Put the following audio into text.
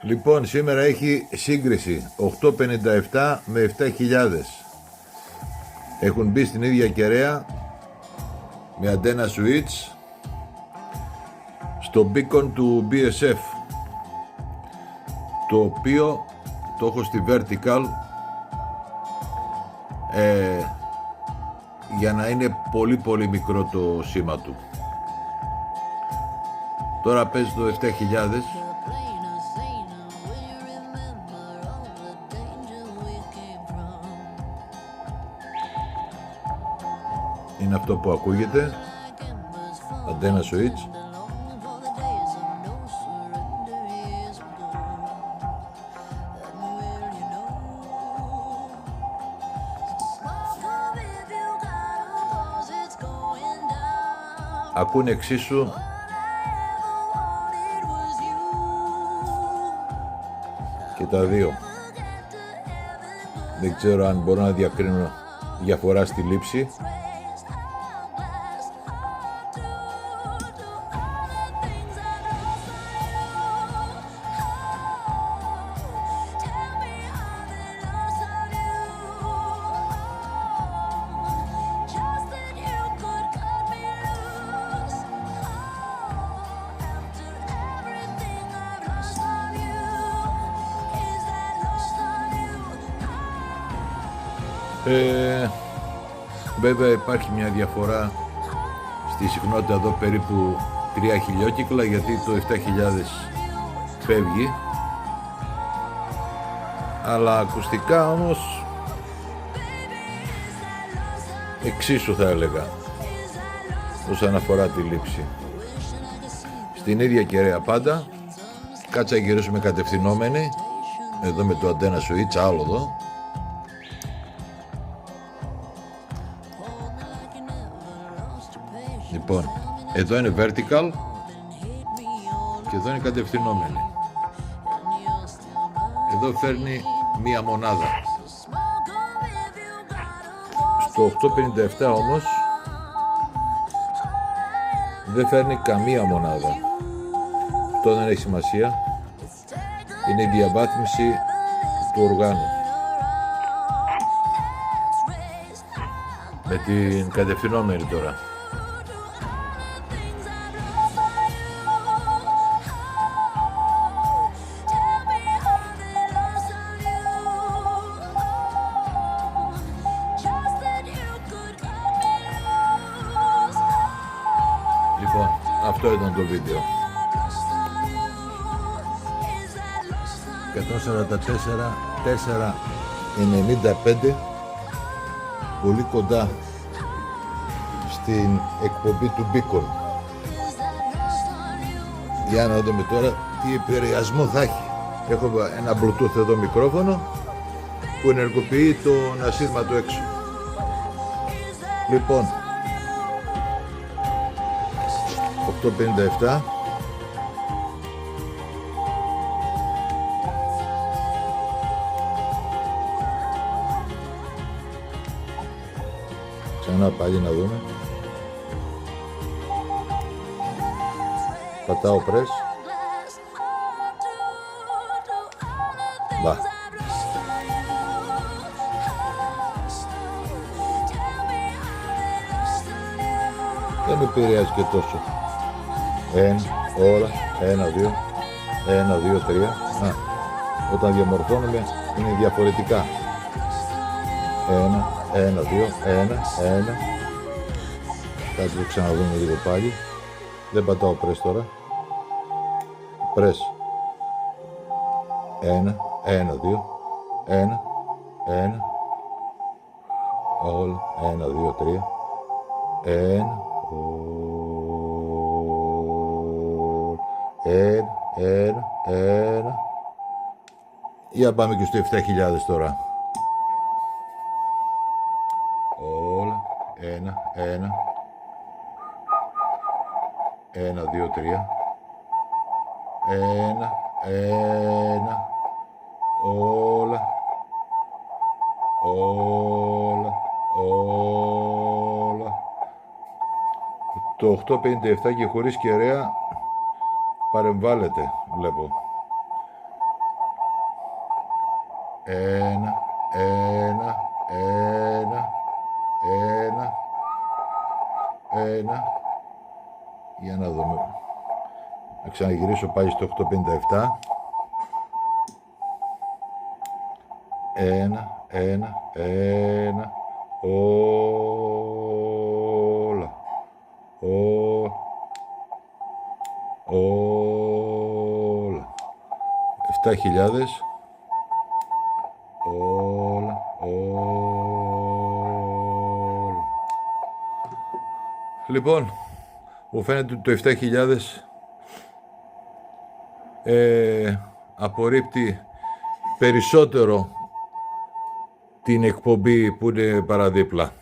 Λοιπόν, σήμερα έχει σύγκριση 8.57 με 7.000. Έχουν μπει στην ίδια κεραία με αντένα switch στο beacon του BSF, το οποίο το έχω στη vertical για να είναι πολύ μικρό το σήμα του. Τώρα παίζει το 7.000. Είναι αυτό που ακούγεται, αντένα switch. Ακούνε εξίσου και τα δύο. Δεν ξέρω αν μπορώ να διακρίνω διαφορά στη λήψη. Βέβαια υπάρχει μια διαφορά στη συχνότητα εδώ, περίπου 3 χιλιόκυκλα, γιατί το 7.000 φεύγει, αλλά ακουστικά όμως εξίσου θα έλεγα όσον αφορά τη λήψη. Στην ίδια κεραία πάντα. Κάτσα να γυρίσουμε κατευθυνόμενοι εδώ με το αντένα switch, άλλο εδώ. Λοιπόν, εδώ είναι vertical και εδώ είναι κατευθυνόμενη. Εδώ φέρνει μία μονάδα. Στο 8.57 όμως δεν φέρνει καμία μονάδα. Αυτό δεν έχει σημασία. Είναι η διαβάθμιση του οργάνου. Με την κατευθυνόμενη τώρα. Λοιπόν, αυτό ήταν το βίντεο. 144.495, πολύ κοντά στην εκπομπή του Beacon. Για να δούμε τώρα τι επηρεασμό θα έχει. Έχω ένα Bluetooth εδώ μικρόφωνο που ενεργοποιεί τον ασύρματο έξω. Λοιπόν, 8.57. Ξανά πάλι να δούμε. Πατάω press. Μπα. Δεν με επηρεάζει και τόσο. Όλα, 1, 2, 3. Όταν διαμορφώνουμε είναι διαφορετικά. 1, 2, 1. Κάτσε το ξαναδούμε λίγο πάλι. Δεν πατάω press τώρα. Press. 1, 2, 1. Όλα, 1, 2, 3. 1. Για πάμε και στο 7.000 τώρα. Όλα, 1. 1, 2, 3. 1. Όλα. Το 8.57 και χωρίς κεραία παρεμβάλλεται, βλέπω. Ένα, ένα, ένα, ένα, ένα. Για να δούμε. Να ξαναγυρίσω πάλι στο 857. Ένα, ένα, ένα. Όλα. Όλα. 7.000. Όλα. Λοιπόν, μου φαίνεται ότι το 7.000 απορρίπτει περισσότερο την εκπομπή που είναι παραδίπλα.